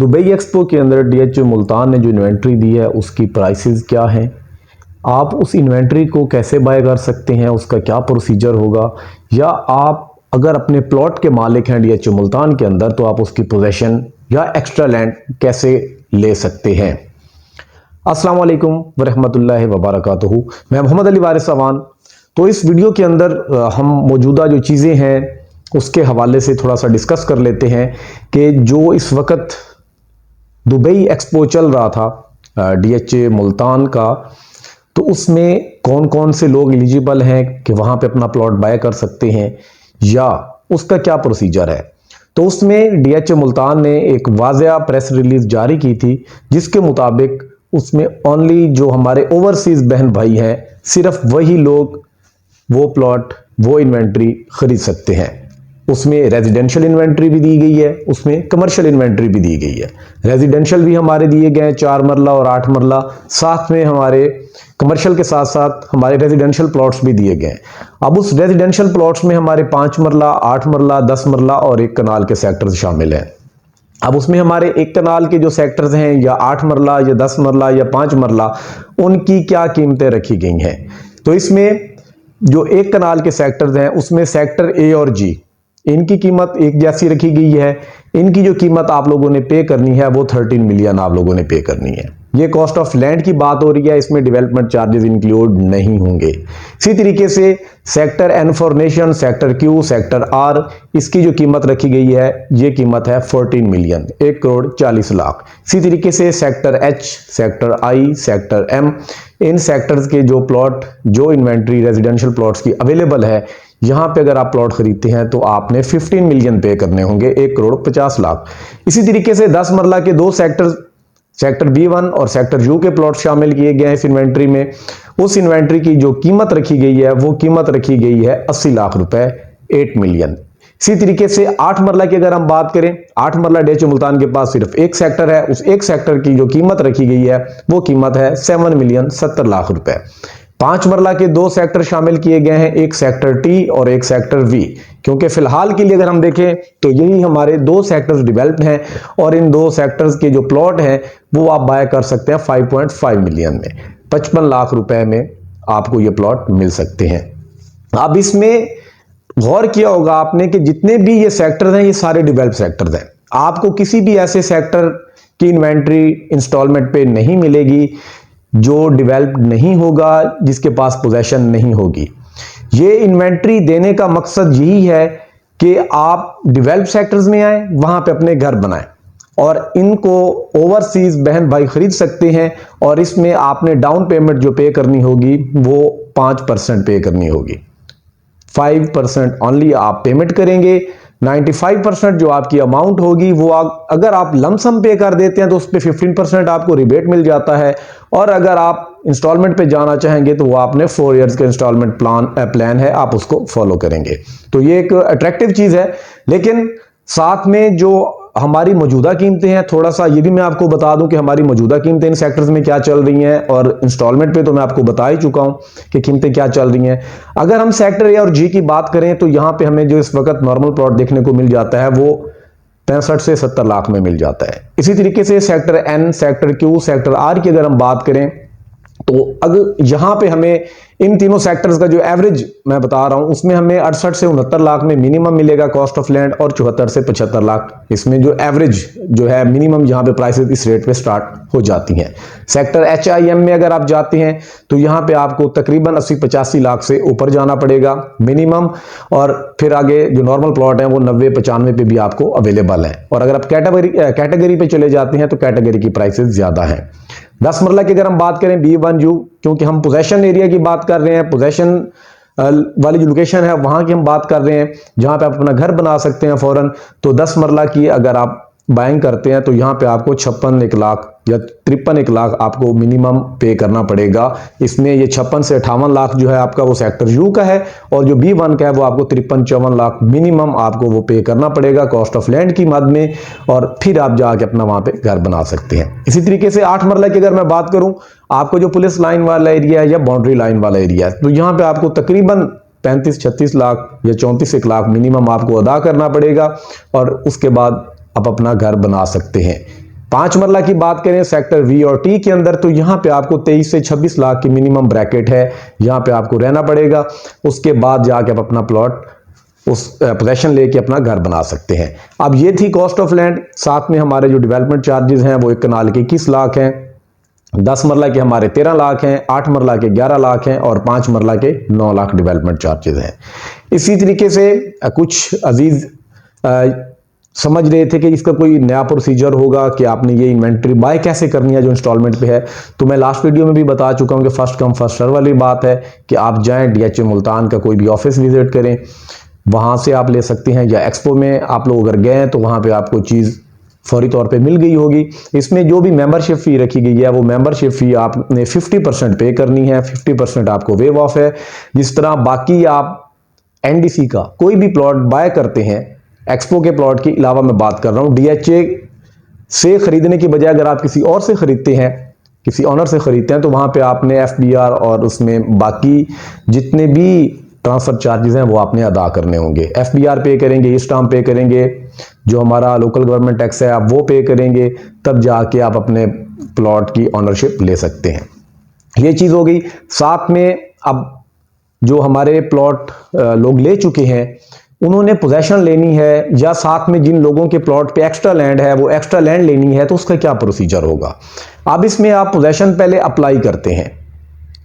Dubai expo के अंदर DHA Multan ने जो इन्वेंट्री दी है उसकी प्राइसेस क्या हैं, आप उस इन्वेंट्री को कैसे बाय कर सकते हैं, उसका क्या प्रोसीजर होगा, या आप अगर अपने प्लॉट के मालिक हैं डीएचए मुल्तान के अंदर तो आप उसकी पोजेशन या एक्स्ट्रा लैंड कैसे ले सकते हैं। अस्सलाम वालेकुम वरहमतुल्लाहि वबरकातुहू। मैं मोहम्मद अली वारिस अवान। तो इस वीडियो के अंदर हम मौजूदा जो चीज़ें हैं उसके हवाले से थोड़ा सा डिस्कस कर लेते हैं कि जो इस वक्त दुबई एक्सपो चल रहा था डीएचए मुल्तान का, तो उसमें कौन कौन से लोग एलिजिबल हैं कि वहाँ पे अपना प्लॉट बाय कर सकते हैं या उसका क्या प्रोसीजर है। तो उसमें डीएचए मुल्तान ने एक वाज़िया प्रेस रिलीज जारी की थी जिसके मुताबिक उसमें ओनली जो हमारे ओवरसीज बहन भाई हैं सिर्फ वही लोग वो प्लॉट वो इन्वेंट्री खरीद सकते हैं। उसमें रेजिडेंशियल इन्वेंट्री भी दी गई है, उसमें कमर्शियल इन्वेंट्री भी दी गई है। रेजिडेंशियल भी हमारे दिए गए हैं 4 मरला और 8 मरला, साथ में हमारे कमर्शियल के साथ साथ हमारे रेजिडेंशियल प्लॉट्स भी दिए गए हैं। अब उस रेजिडेंशियल प्लॉट्स में हमारे 5 मरला, 8 मरला, 10 मरला और 1 कनाल के सेक्टर्स शामिल हैं। अब उसमें हमारे 1 कनाल के जो सेक्टर्स हैं या 8 मरला या 10 मरला या 5 मरला, उनकी क्या कीमतें रखी गई हैं। तो इसमें जो 1 कनाल के सेक्टर्स हैं उसमें सेक्टर ए और जी, इनकी कीमत एक जैसी रखी गई है। इनकी जो कीमत आप लोगों ने पे करनी है वो 13 मिलियन आप लोगों ने पे करनी है। ये कॉस्ट ऑफ लैंड की बात हो रही है, इसमें डेवलपमेंट चार्जेस इंक्लूड नहीं होंगे। इसी तरीके से sector N for nation, sector Q, sector R, इसकी जो कीमत रखी गई है ये कीमत है 14 मिलियन, 1 करोड़ 40 लाख। इसी तरीके से sector H, sector I, sector M, इन सेक्टर्स के जो प्लॉट, जो इन्वेंट्री रेजिडेंशियल प्लॉट्स की अवेलेबल है, यहां पे अगर आप प्लॉट खरीदते हैं तो आपने 15 मिलियन पे करने होंगे, 1 करोड़ 50 लाख। इसी तरीके से 10 मरला के 2 सेक्टर, सेक्टर B1 और सेक्टर यू के प्लॉट शामिल किए गए हैं इस इन्वेंट्री में। उस इन्वेंट्री की जो कीमत रखी गई है वो कीमत रखी गई है 80 लाख रुपए, 8 मिलियन। इसी तरीके से 8 मरला की अगर हम बात करें, 8 मरला डीएचए मुल्तान के पास सिर्फ 1 सेक्टर है, उस 1 सेक्टर की जो कीमत रखी गई है वो कीमत है 7 मिलियन 70 लाख रुपए। 5 मरला के 2 सेक्टर शामिल किए गए हैं, 1 सेक्टर टी और 1 सेक्टर वी, क्योंकि फिलहाल के लिए अगर हम देखें तो यही हमारे 2 सेक्टर्स डेवलप्ड हैं और इन 2 सेक्टर्स के जो प्लॉट हैं वो आप बाय कर सकते हैं 5.5 मिलियन में, 55 लाख रुपए में आपको ये प्लॉट मिल सकते हैं। अब इसमें गौर किया होगा आपने कि जितने भी ये सेक्टर्स हैं ये सारे डेवलप सेक्टर्स हैं। आपको किसी भी ऐसे सेक्टर की इन्वेंट्री इंस्टॉलमेंट पे नहीं मिलेगी जो डेवलप नहीं होगा, जिसके पास पोजेशन नहीं होगी। ये इन्वेंट्री देने का मकसद यही है कि आप डेवलप सेक्टर्स में आए, वहां पे अपने घर बनाएं और इनको ओवरसीज बहन भाई खरीद सकते हैं। और इसमें आपने डाउन पेमेंट जो पे करनी होगी वो 5% पे करनी होगी। 5% ओनली आप पेमेंट करेंगे। 95% जो आपकी अमाउंट होगी वो अगर आप लमसम पे कर देते हैं तो उस पर 15% आपको रिबेट मिल जाता है। और अगर आप इंस्टॉलमेंट पे जाना चाहेंगे तो वो आपने 4 इयर्स का इंस्टॉलमेंट प्लान है, आप उसको फॉलो करेंगे। तो ये एक अट्रैक्टिव चीज है। लेकिन साथ में जो हमारी मौजूदा कीमतें हैं, थोड़ा सा ये भी मैं आपको बता दूं कि हमारी मौजूदा कीमतें इन सेक्टर्स में क्या चल रही हैं, और इंस्टॉलमेंट पे तो मैं आपको बता ही चुका हूं कि कीमतें क्या चल रही हैं। अगर हम सेक्टर ए और जी की बात करें तो यहां पे हमें जो इस वक्त नॉर्मल प्लॉट देखने को मिल जाता है वो 65 से 70 लाख में मिल जाता है। इसी तरीके से sector N, sector Q, sector R की अगर हम बात करें तो अगर यहां पे हमें इन तीनों सेक्टर्स का जो एवरेज मैं बता रहा हूं उसमें हमें 68 से 69 लाख में मिनिमम मिलेगा कॉस्ट ऑफ लैंड, और 74 से 75 लाख इसमें जो एवरेज जो है मिनिमम यहां पे प्राइसेस इस रेट पे स्टार्ट हो जाती हैं। सेक्टर HIM में अगर आप जाते हैं तो यहां पे आपको तकरीबन 80-85 लाख से ऊपर जाना पड़ेगा मिनिमम, और फिर आगे जो नॉर्मल प्लॉट है वो 90-95 पे भी आपको अवेलेबल है। और अगर आप कैटेगरी पे चले जाते हैं तो कैटेगरी की प्राइसेस ज्यादा है। 10 मरला की अगर हम बात करें B1U, क्योंकि हम पोजेशन एरिया की बात कर रहे हैं, पोजेशन वाली जो लोकेशन है वहां की हम बात कर रहे हैं जहां पे आप अपना घर बना सकते हैं फौरन, तो 10 मरला की अगर आप बाइंग करते हैं तो यहां पे आपको 56 लाख या 53 लाख आपको मिनिमम पे करना पड़ेगा। इसमें ये 56 से 58 लाख जो है आपका वो सेक्टर यू का है, और जो B1 का है वो आपको 53-54 लाख मिनिमम आपको वो पे करना पड़ेगा कॉस्ट ऑफ लैंड की मद में, और फिर आप जाके अपना वहां पे घर बना सकते हैं। इसी तरीके से 8 मरला की अगर मैं बात करूं, आपको जो पुलिस लाइन वाला एरिया है या बाउंड्री लाइन वाला एरिया है, तो यहाँ पे आपको तकरीबन 35-36 लाख या 34 लाख मिनिमम आपको अदा करना पड़ेगा, और उसके बाद आप अपना घर बना सकते हैं। 5 मरला की बात करें सेक्टर वी और टी के अंदर, तो यहां पे आपको 23 से 26 लाख की मिनिमम ब्रैकेट है, यहां पे आपको रहना पड़ेगा। उसके बाद जाके आप अपना प्लॉट उस पोजेशन लेके अपना घर बना सकते हैं। अब ये थी कॉस्ट ऑफ लैंड। साथ में हमारे जो डेवलपमेंट चार्जेस हैं वो 1 कनाल के 21 लाख हैं, 10 मरला के हमारे 13 लाख हैं, 8 मरला के 11 लाख हैं और 5 मरला के 9 लाख डेवलपमेंट चार्जेस हैं। इसी तरीके से कुछ अजीज समझ रहे थे कि इसका कोई नया प्रोसीजर होगा कि आपने ये इन्वेंट्री बाय कैसे करनी है जो इंस्टॉलमेंट पे है। तो मैं लास्ट वीडियो में भी बता चुका हूं कि फर्स्ट कम फर्स्ट सर्व वाली बात है कि आप जाएं डीएचए मुल्तान का कोई भी ऑफिस विजिट करें, वहां से आप ले सकते हैं, या एक्सपो में आप लोग अगर गए तो वहां पे आपको चीज़ फौरी तौर पे मिल गई होगी। इसमें जो भी मेंबरशिप फी रखी गई है वो मेंबरशिप फी आपने 50% पे करनी है, 50% आपको वेव ऑफ है। जिस तरह बाकी आप एनडीसी का कोई भी प्लॉट बाय करते हैं, एक्सपो के प्लॉट के अलावा मैं बात कर रहा हूं, डीएचए से खरीदने की बजाय अगर आप किसी और से खरीदते हैं, किसी ऑनर से खरीदते हैं, तो वहां पे आपने एफबीआर और उसमें बाकी जितने भी ट्रांसफर चार्जेस हैं वो आपने अदा करने होंगे। एफबीआर पे करेंगे, स्टाम्प पे करेंगे, जो हमारा लोकल गवर्नमेंट टैक्स है आप वो पे करेंगे, तब जाके आप अपने प्लॉट की ऑनरशिप ले सकते हैं। ये चीज़ हो गई। साथ में अब जो हमारे प्लॉट लोग ले चुके हैं उन्होंने पोजेशन लेनी है, या साथ में जिन लोगों के प्लॉट पे एक्स्ट्रा लैंड है वो एक्स्ट्रा लैंड लेनी है, तो उसका क्या प्रोसीजर होगा। अब इसमें आप पोजेशन पहले अप्लाई करते हैं।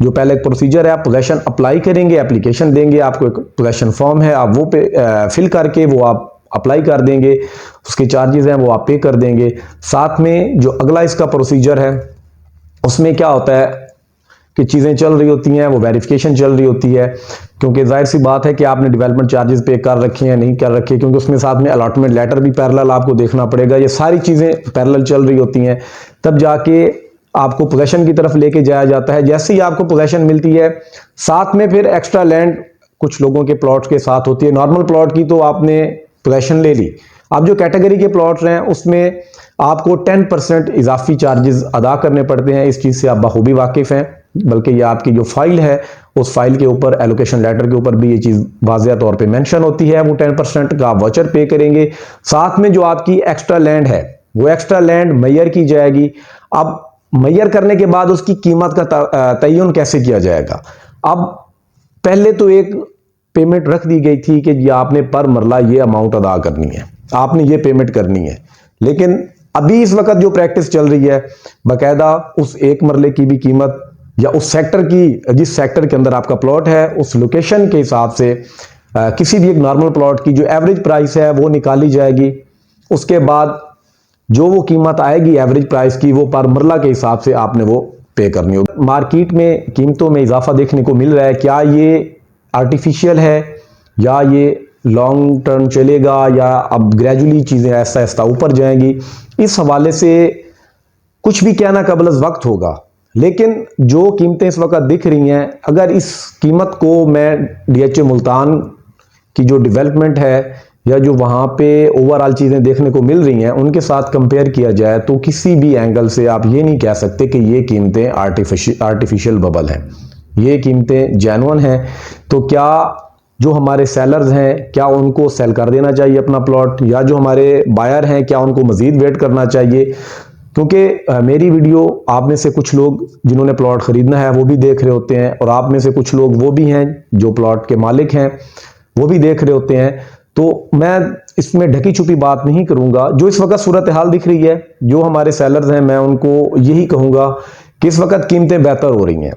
जो पहले एक प्रोसीजर है, आप पोजेशन अप्लाई करेंगे, एप्लीकेशन देंगे, आपको एक पोजेशन फॉर्म है, आप वो पे फिल करके वो आप अप्लाई कर देंगे, उसके चार्जेस हैं वो आप पे कर देंगे। साथ में जो अगला इसका प्रोसीजर है उसमें क्या होता है कि चीज़ें चल रही होती हैं, वो वेरिफिकेशन चल रही होती है, क्योंकि जाहिर सी बात है कि आपने डेवलपमेंट चार्जेस पे कर रखे हैं नहीं कर रखे, क्योंकि उसमें साथ में अलॉटमेंट लेटर भी पैरेलल आपको देखना पड़ेगा। ये सारी चीज़ें पैरेलल चल रही होती हैं, तब जाके आपको पोजेशन की तरफ लेके जाया जाता है। जैसे ही आपको पोजेशन मिलती है, साथ में फिर एक्स्ट्रा लैंड कुछ लोगों के प्लॉट के साथ होती है। नॉर्मल प्लॉट की तो आपने पोजेशन ले ली, अब जो कैटेगरी के प्लॉट्स हैं उसमें आपको 10% इजाफी चार्जेस अदा करने पड़ते हैं। इस चीज़ से आप बखूबी वाकिफ़ हैं, बल्कि ये आपकी जो फाइल है उस फाइल के ऊपर एलोकेशन लेटर के ऊपर भी ये चीज़ वाज़िया तौर पे मेंशन होती है। वो 10% का आप वाउचर पे करेंगे। साथ में जो आपकी एक्स्ट्रा लैंड है वो एक्स्ट्रा लैंड मैयर की जाएगी। अब मैयर करने के बाद उसकी कीमत का तयन कैसे किया जाएगा। अब पहले तो एक पेमेंट रख दी गई थी कि ये आपने पर मरला ये अमाउंट अदा करनी है, आपने ये पेमेंट करनी है, लेकिन अभी इस वक्त जो प्रैक्टिस चल रही है बाकायदा उस एक मरले की भी कीमत या उस सेक्टर की, जिस सेक्टर के अंदर आपका प्लॉट है उस लोकेशन के हिसाब से किसी भी एक नॉर्मल प्लॉट की जो एवरेज प्राइस है वो निकाली जाएगी। उसके बाद जो वो कीमत आएगी एवरेज प्राइस की वो पर मरला के हिसाब से आपने वो पे करनी होगी। मार्केट में कीमतों में इजाफा देखने को मिल रहा है, क्या ये आर्टिफिशियल है या ये लॉन्ग टर्म चलेगा या अब ग्रेजुअली चीज़ें ऐसा ऐसा ऊपर जाएंगी, इस हवाले से कुछ भी कहना कबल वक्त होगा। लेकिन जो कीमतें इस वक्त दिख रही हैं, अगर इस कीमत को मैं डीएचए मुल्तान की जो डेवलपमेंट है या जो वहाँ पे ओवरऑल चीज़ें देखने को मिल रही हैं उनके साथ कंपेयर किया जाए तो किसी भी एंगल से आप ये नहीं कह सकते कि ये कीमतें आर्टिफिशियल बबल हैं, ये कीमतें जेन्युइन हैं। तो क्या जो हमारे सेलर्स हैं क्या उनको सेल कर देना चाहिए अपना प्लॉट, या जो हमारे बायर हैं क्या उनको मज़ीद वेट करना चाहिए। क्योंकि मेरी वीडियो आप में से कुछ लोग जिन्होंने प्लॉट ख़रीदना है वो भी देख रहे होते हैं, और आप में से कुछ लोग वो भी हैं जो प्लॉट के मालिक हैं वो भी देख रहे होते हैं। तो मैं इसमें ढकी छुपी बात नहीं करूंगा। जो इस वक्त सूरत हाल दिख रही है, जो हमारे सेलर्स हैं मैं उनको यही कहूँगा कि इस वक्त कीमतें बेहतर हो रही हैं।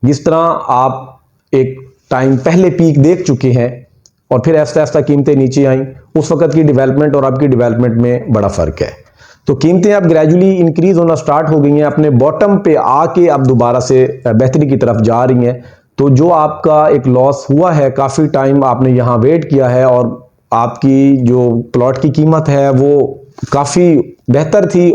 जिस तरह आप एक टाइम पहले पीक देख चुके हैं और फिर ऐसा ऐसा कीमतें नीचे आई, उस वक्त की डेवलपमेंट और आपकी डेवलपमेंट में बड़ा फ़र्क है। तो कीमतें अब ग्रेजुअली इंक्रीज होना स्टार्ट हो गई हैं, अपने बॉटम पे आके अब दोबारा से बेहतरी की तरफ जा रही हैं। तो जो आपका एक लॉस हुआ है, काफ़ी टाइम आपने यहाँ वेट किया है और आपकी जो प्लॉट की कीमत है वो काफ़ी बेहतर थी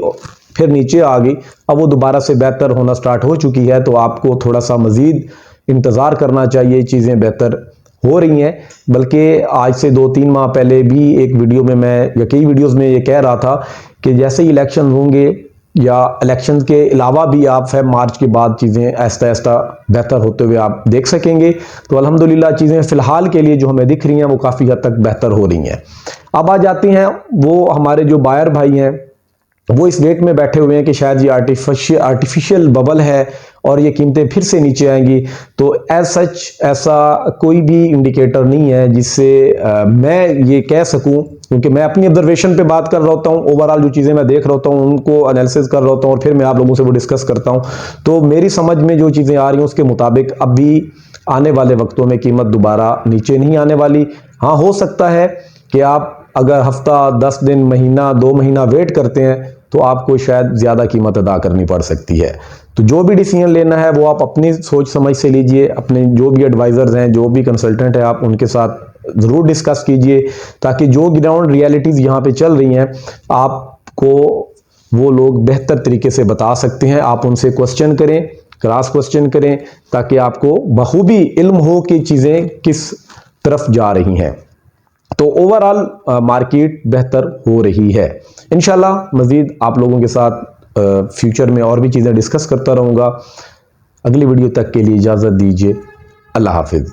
फिर नीचे आ गई, अब वो दोबारा से बेहतर होना स्टार्ट हो चुकी है। तो आपको थोड़ा सा मज़ीद इंतज़ार करना चाहिए, चीज़ें बेहतर हो रही हैं। बल्कि आज से 2-3 माह पहले भी एक वीडियो में मैं या कई वीडियोज़ में ये कह रहा था कि जैसे ही इलेक्शन होंगे या इलेक्शन के अलावा भी आप फेब मार्च के बाद चीज़ें ऐसा ऐसा बेहतर होते हुए आप देख सकेंगे। तो अल्हम्दुलिल्लाह चीज़ें फ़िलहाल के लिए जो हमें दिख रही हैं वो काफ़ी हद तक बेहतर हो रही हैं। अब आ जाती हैं वो हमारे जो बायर भाई हैं वो इस रेट में बैठे हुए हैं कि शायद ये आर्टिफिशियल बबल है और ये कीमतें फिर से नीचे आएंगी। तो एज सच ऐसा कोई भी इंडिकेटर नहीं है जिससे मैं ये कह सकूं, क्योंकि मैं अपनी ऑब्जर्वेशन पे बात कर रहा होता हूं, ओवरऑल जो चीज़ें मैं देख रहा होता हूं उनको एनालिसिस कर रहा होता हूं और फिर मैं आप लोगों से वो डिस्कस करता हूं। तो मेरी समझ में जो चीज़ें आ रही हैं उसके मुताबिक अभी आने वाले वक्तों में कीमत दोबारा नीचे नहीं आने वाली। हाँ, हो सकता है कि आप अगर हफ्ता, 10 दिन, महीना, 2 महीना वेट करते हैं तो आपको शायद ज़्यादा कीमत अदा करनी पड़ सकती है। तो जो भी डिसीजन लेना है वो आप अपनी सोच समझ से लीजिए, अपने जो भी एडवाइज़र्स हैं, जो भी कंसल्टेंट है, आप उनके साथ ज़रूर डिस्कस कीजिए, ताकि जो ग्राउंड रियलिटीज़ यहाँ पे चल रही हैं आपको वो लोग बेहतर तरीके से बता सकते हैं। आप उनसे क्वेश्चन करें, क्रॉस क्वेश्चन करें, ताकि आपको बखूबी इल्म हो कि चीज़ें किस तरफ जा रही हैं। तो ओवरऑल मार्केट बेहतर हो रही है। इंशाल्लाह मज़ीद आप लोगों के साथ फ्यूचर में और भी चीज़ें डिस्कस करता रहूँगा। अगली वीडियो तक के लिए इजाज़त दीजिए। अल्लाह हाफिज़।